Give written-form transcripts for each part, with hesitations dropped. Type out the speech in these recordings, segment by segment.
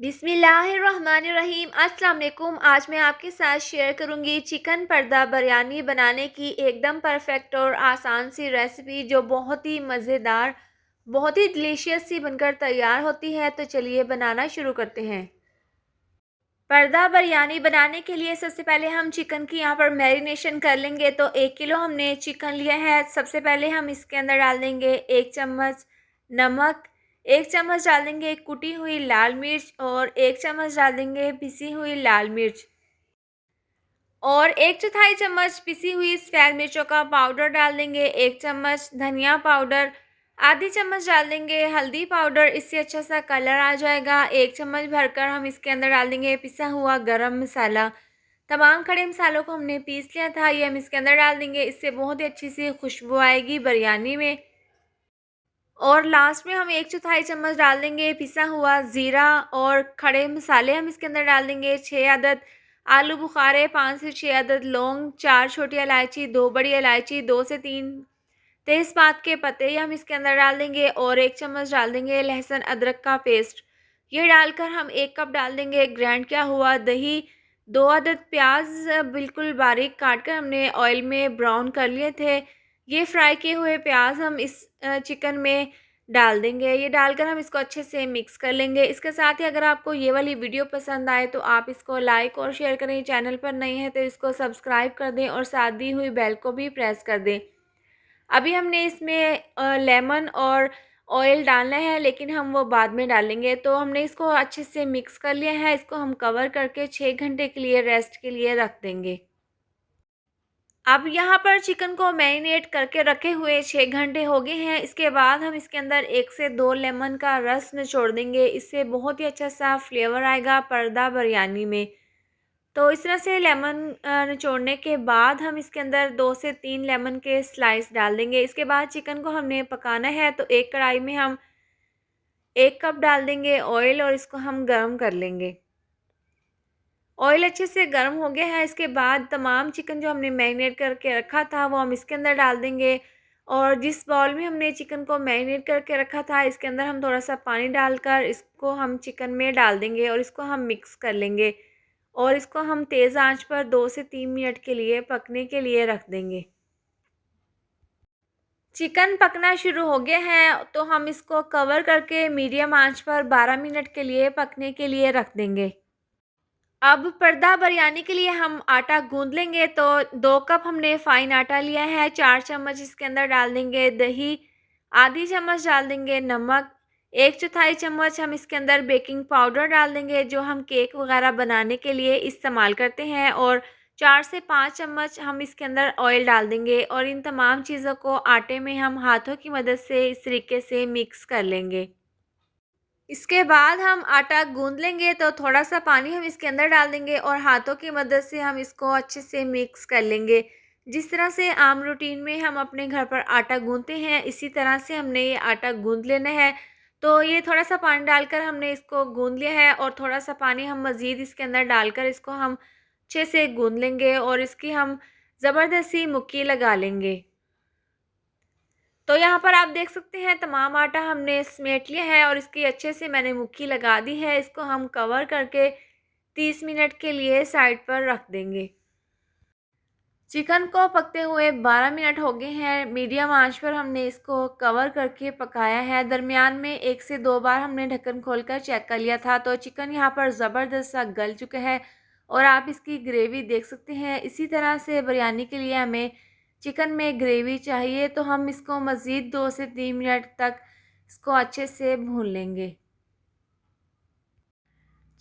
बिस्मिल्लाहिर्रहमानिर्रहीम। अस्सलाम वालेकुम। आज मैं आपके साथ शेयर करूंगी चिकन पर्दा बिरयानी बनाने की एकदम परफेक्ट और आसान सी रेसिपी जो बहुत ही मज़ेदार, बहुत ही डिलीशियस सी बनकर तैयार होती है। तो चलिए बनाना शुरू करते हैं। पर्दा बिरयानी बनाने के लिए सबसे पहले हम चिकन की यहाँ पर मैरिनेशन कर लेंगे। तो 1 किलो हमने चिकन लिया है। सबसे पहले हम इसके अंदर डाल देंगे 1 चम्मच नमक, 1 चम्मच डाल देंगे कुटी हुई लाल मिर्च और 1 चम्मच डाल देंगे पिसी हुई लाल मिर्च और 1/4 चम्मच पिसी हुई सफ़ेद मिर्चों का पाउडर डाल देंगे। 1 चम्मच धनिया पाउडर, आधी चम्मच डाल देंगे हल्दी पाउडर, इससे अच्छा सा कलर आ जाएगा। 1 चम्मच भरकर हम इसके अंदर डाल देंगे पिसा हुआ गरम मसाला। तमाम खड़े मसालों को हमने पीस लिया था, ये हम इसके अंदर डाल देंगे। इससे बहुत ही अच्छी सी खुशबू आएगी बिरयानी में। और लास्ट में हम 1/4 चम्मच डाल देंगे पिसा हुआ ज़ीरा और खड़े मसाले हम इसके अंदर डाल देंगे। 6 अदद आलू बुखारे, 5 से 6 अदद लौंग, 4 छोटी इलायची, 2 बड़ी इलायची, 2 से 3 तेज़पात के पत्ते ये हम इसके अंदर डाल देंगे और 1 चम्मच डाल देंगे लहसुन अदरक का पेस्ट। ये डालकर हम 1 कप डाल देंगे ग्राइंड किया हुआ दही। 2 अदद प्याज बिल्कुल बारीक काट कर हमने ऑयल में ब्राउन कर लिए थे। ये फ्राई किए हुए प्याज हम इस चिकन में डाल देंगे। ये डालकर हम इसको अच्छे से मिक्स कर लेंगे। इसके साथ ही अगर आपको ये वाली वीडियो पसंद आए तो आप इसको लाइक और शेयर करें। चैनल पर नए हैं तो इसको सब्सक्राइब कर दें और साथ दी हुई बेल को भी प्रेस कर दें। अभी हमने इसमें लेमन और ऑयल डालना है, लेकिन हम वो बाद में डालेंगे। तो हमने इसको अच्छे से मिक्स कर लिया है। इसको हम कवर करके 6 घंटे के लिए रेस्ट के लिए रख देंगे। अब यहाँ पर चिकन को मैरिनेट करके रखे हुए 6 घंटे हो गए हैं। इसके बाद हम इसके अंदर 1 से 2 लेमन का रस निचोड़ देंगे। इससे बहुत ही अच्छा सा फ्लेवर आएगा पर्दा बिरयानी में। तो इस तरह से लेमन निचोड़ने के बाद हम इसके अंदर 2 से 3 लेमन के स्लाइस डाल देंगे। इसके बाद चिकन को हमने पकाना है। तो एक कढ़ाई में हम 1 कप डाल देंगे ऑयल और इसको हम गर्म कर लेंगे। ऑयल अच्छे से गर्म हो गया है। इसके बाद तमाम चिकन जो हमने मैरिनेट करके रखा था वो हम इसके अंदर डाल देंगे और जिस बाउल में हमने चिकन को मैरिनेट करके रखा था इसके अंदर हम थोड़ा सा पानी डालकर इसको हम चिकन में डाल देंगे और इसको हम मिक्स कर लेंगे और इसको हम तेज़ आंच पर 2 से 3 मिनट के लिए पकने के लिए रख देंगे। चिकन पकना शुरू हो गया है तो हम इसको कवर करके मीडियम आंच पर 12 मिनट के लिए पकने के लिए रख देंगे। अब पर्दा बिरयानी के लिए हम आटा गूंद लेंगे। तो 2 कप हमने फ़ाइन आटा लिया है। 4 चम्मच इसके अंदर डाल देंगे दही, आधी चम्मच डाल देंगे नमक, 1/4 चम्मच हम इसके अंदर बेकिंग पाउडर डाल देंगे जो हम केक वगैरह बनाने के लिए इस्तेमाल करते हैं और 4 से 5 चम्मच हम इसके अंदर ऑयल डाल देंगे और इन तमाम चीज़ों को आटे में हम हाथों की मदद से इस तरीके से मिक्स कर लेंगे। इसके बाद हम आटा गूंद लेंगे। तो थोड़ा सा पानी हम इसके अंदर डाल देंगे और हाथों की मदद से हम इसको अच्छे से मिक्स कर लेंगे। जिस तरह से आम रूटीन में हम अपने घर पर आटा गूंदते हैं इसी तरह से हमने ये आटा गूंद लेना है। तो ये थोड़ा सा पानी डालकर हमने इसको गूंद लिया है और थोड़ा सा पानी हम मज़ीद इसके अंदर डालकर इसको हम अच्छे से गूंद लेंगे और इसकी हम ज़बरदस्त सी मुक्की लगा लेंगे। तो यहाँ पर आप देख सकते हैं तमाम आटा हमने समेट लिया है और इसकी अच्छे से मैंने मुट्ठी लगा दी है। इसको हम कवर करके 30 मिनट के लिए साइड पर रख देंगे। चिकन को पकते हुए 12 मिनट हो गए हैं। मीडियम आंच पर हमने इसको कवर करके पकाया है। दरमियान में 1 से 2 बार हमने ढक्कन खोलकर चेक कर लिया था। तो चिकन यहाँ पर ज़बरदस्त सा गल चुका है और आप इसकी ग्रेवी देख सकते हैं। इसी तरह से बिरयानी के लिए हमें चिकन में ग्रेवी चाहिए तो हम इसको मज़ीद 2 से 3 मिनट तक इसको अच्छे से भून लेंगे।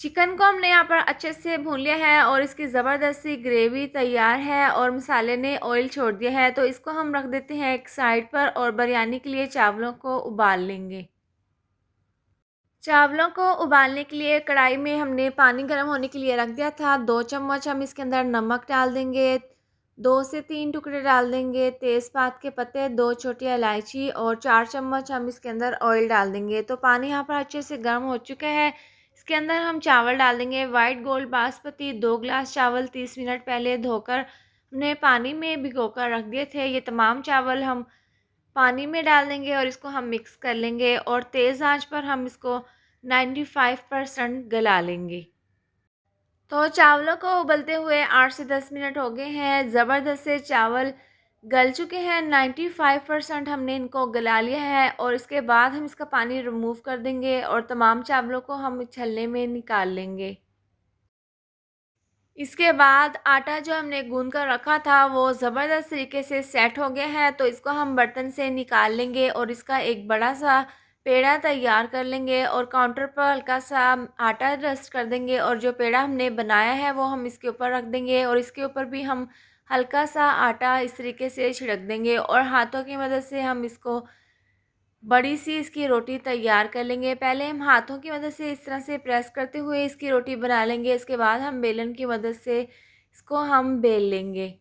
चिकन को हमने यहाँ पर अच्छे से भून लिया है और इसकी ज़बरदस्त सी ग्रेवी तैयार है और मसाले ने ऑयल छोड़ दिया है। तो इसको हम रख देते हैं एक साइड पर और बिरयानी के लिए चावलों को उबाल लेंगे। चावलों को उबालने के लिए कढ़ाई में हमने पानी गर्म होने के लिए रख दिया था। 2 चम्मच हम इसके अंदर नमक डाल देंगे, 2 से 3 टुकड़े डाल देंगे तेज़पात के पत्ते, 2 छोटी इलायची और 4 चम्मच हम इसके अंदर ऑयल डाल देंगे। तो पानी यहाँ पर अच्छे से गर्म हो चुका है। इसके अंदर हम चावल डाल देंगे। वाइट गोल्ड बासमती 2 ग्लास चावल 30 मिनट पहले धोकर हमने पानी में भिगोकर रख दिए थे। ये तमाम चावल हम पानी में डाल देंगे और इसको हम मिक्स कर लेंगे और तेज़ आंच पर हम इसको 95% गला लेंगे। तो चावलों को उबलते हुए 8 से 10 मिनट हो गए हैं। ज़बरदस्त से चावल गल चुके हैं, 95% हमने इनको गला लिया है और इसके बाद हम इसका पानी रिमूव कर देंगे और तमाम चावलों को हम छलनी में निकाल लेंगे। इसके बाद आटा जो हमने गूँध कर रखा था वो ज़बरदस्त तरीके से सेट हो गया है, तो इसको हम बर्तन से निकाल लेंगे और इसका एक बड़ा-सा पेड़ा तैयार कर लेंगे और काउंटर पर हल्का-सा आटा डस्ट कर देंगे और जो पेड़ा हमने बनाया है वो हम इसके ऊपर रख देंगे और इसके ऊपर भी हम हल्का-सा आटा इस तरीके से छिड़क देंगे और हाथों की मदद से हम इसको बड़ी-सी इसकी रोटी तैयार कर लेंगे। पहले हम हाथों की मदद से इस तरह से प्रेस करते हुए इसकी रोटी बना लेंगे, इसके बाद हम बेलन की मदद से इसको हम बेल लेंगे।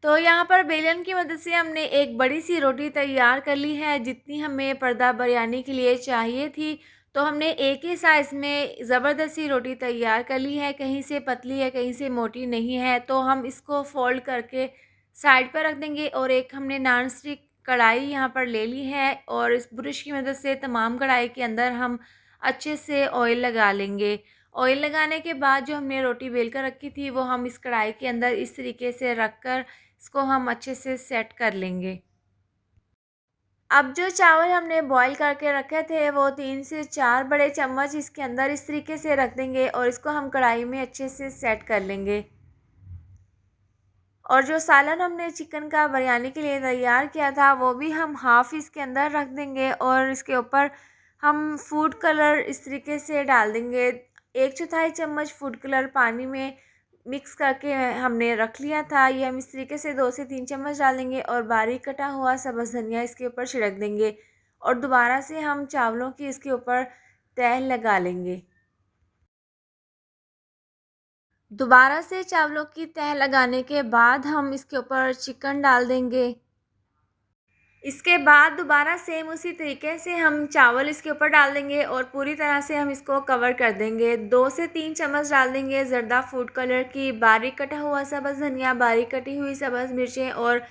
तो यहाँ पर बेलन की मदद से हमने एक बड़ी-सी रोटी तैयार कर ली है, जितनी हमें पर्दा बिरयानी के लिए चाहिए थी। तो हमने एक ही साइज़ में ज़बरदस्त सी रोटी तैयार कर ली है, कहीं से पतली है, कहीं से मोटी नहीं है। तो हम इसको फ़ोल्ड करके साइड पर रख देंगे और एक हमने नॉन स्टिक कढ़ाई यहाँ पर ले ली है और इस ब्रश की मदद से तमाम कढ़ाई के अंदर हम अच्छे से ऑयल लगा लेंगे। ऑयल लगाने के बाद जो हमने रोटी बेल कर रखी थी, वो हम इस कढ़ाई के अंदर इस तरीके से रख कर इसको हम अच्छे से सेट कर लेंगे। अब जो चावल हमने बॉईल करके रखे थे वो 3 से 4 बड़े चम्मच इसके अंदर इस तरीके से रख देंगे और इसको हम कढ़ाई में अच्छे से सेट कर लेंगे। और जो सालन हमने चिकन का बिरयानी के लिए तैयार किया था वो भी हम हाफ़ इसके अंदर रख देंगे और इसके ऊपर हम फूड कलर इस तरीके से डाल देंगे। 1/4 चम्मच फूड कलर पानी में मिक्स करके हमने रख लिया था। ये हम इस तरीके से 2 से 3 चम्मच डालेंगे और बारीक कटा हुआ सब्ज़ धनिया इसके ऊपर छिड़क देंगे और दोबारा से हम चावलों की इसके ऊपर तह लगा लेंगे। दोबारा से चावलों की तह लगाने के बाद हम इसके ऊपर चिकन डाल देंगे। इसके बाद दोबारा सेम उसी तरीके से हम चावल इसके ऊपर डाल देंगे और पूरी तरह से हम इसको कवर कर देंगे। 2 से 3 चम्मच डाल देंगे ज़र्दा फूड कलर की, बारीक कटा हुआ सब्ज़ धनिया, बारीक कटी हुई सब्ज़ मिर्चें और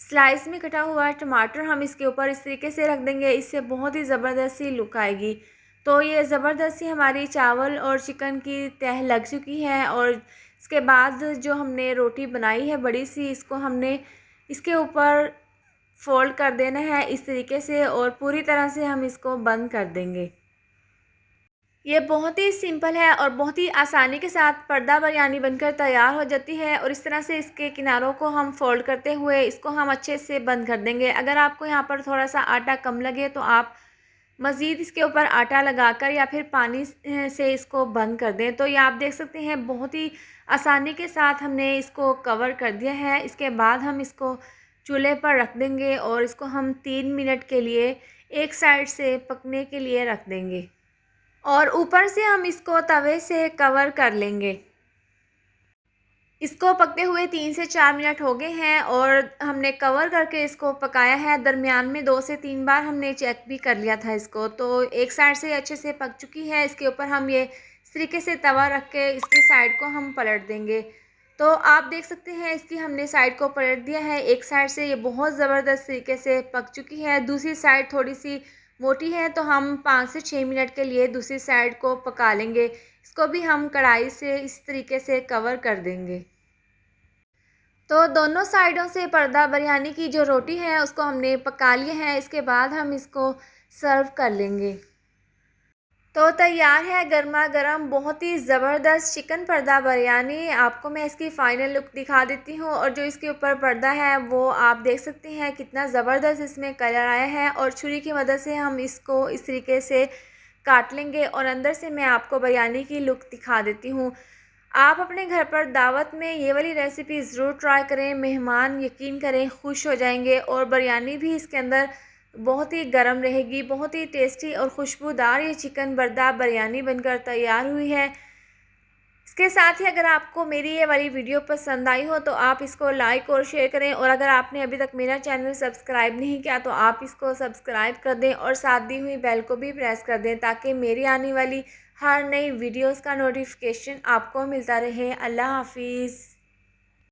स्लाइस में कटा हुआ टमाटर हम इसके ऊपर इस तरीके से रख देंगे। इससे बहुत ही ज़बरदस्त सी लुक आएगी। तो ये ज़बरदस्त सी हमारी चावल और चिकन की तह लग चुकी है और इसके बाद जो हमने रोटी बनाई है बड़ी सी, इसको हमने इसके ऊपर फ़ोल्ड कर देना है इस तरीके से और पूरी तरह से हम इसको बंद कर देंगे। ये बहुत ही सिंपल है और बहुत ही आसानी के साथ पर्दा बिरयानी बनकर तैयार हो जाती है और इस तरह से इसके किनारों को हम फ़ोल्ड करते हुए इसको हम अच्छे से बंद कर देंगे। अगर आपको यहाँ पर थोड़ा-सा आटा कम लगे तो आप मज़ीद इसके ऊपर आटा लगाकर या फिर पानी से इसको बंद कर दें। तो ये आप देख सकते हैं बहुत ही आसानी के साथ हमने इसको कवर कर दिया है। इसके बाद हम इसको चूल्हे पर रख देंगे और इसको हम 3 मिनट के लिए एक साइड से पकने के लिए रख देंगे और ऊपर से हम इसको तवे से कवर कर लेंगे। इसको पकते हुए 3 से 4 मिनट हो गए हैं और हमने कवर करके इसको पकाया है। दरमियान में 2 से 3 बार हमने चेक भी कर लिया था इसको। तो एक साइड से अच्छे से पक चुकी है। इसके ऊपर हम ये इस तरीके से तवा रख के इसकी साइड को हम पलट देंगे। तो आप देख सकते हैं इसकी हमने साइड को पलट दिया है। एक साइड से ये बहुत ज़बरदस्त तरीके से पक चुकी है। दूसरी साइड थोड़ी-सी मोटी है तो हम 5 से 6 मिनट के लिए दूसरी साइड को पका लेंगे। इसको भी हम कढ़ाई से इस तरीके से कवर कर देंगे। तो दोनों साइडों से पर्दा बिरयानी की जो रोटी है उसको हमने पका लिया है। इसके बाद हम इसको सर्व कर लेंगे। तो तैयार है गरमा-गरम बहुत ही ज़बरदस्त चिकन पर्दा बिरयानी। आपको मैं इसकी फ़ाइनल लुक दिखा देती हूँ और जो इसके ऊपर पर्दा है वो आप देख सकते हैं कितना ज़बरदस्त इसमें कलर आया है और छुरी की मदद से हम इसको इस तरीके से काट लेंगे और अंदर से मैं आपको बिरयानी की लुक दिखा देती हूँ। आप अपने घर पर दावत में ये वाली रेसिपी ज़रूर ट्राई करें, मेहमान यकीन करें खुश हो जाएंगे और बिरयानी भी इसके अंदर बहुत ही गर्म रहेगी। बहुत ही टेस्टी और खुशबूदार ये चिकन पर्दा बिरयानी बनकर तैयार हुई है। इसके साथ ही अगर आपको मेरी ये वाली वीडियो पसंद आई हो तो आप इसको लाइक और शेयर करें और अगर आपने अभी तक मेरा चैनल सब्सक्राइब नहीं किया तो आप इसको सब्सक्राइब कर दें और साथ दी हुई बेल को भी प्रेस कर दें ताकि मेरी आने वाली हर नई वीडियोस का नोटिफिकेशन आपको मिलता रहे। अल्लाह हाफिज़।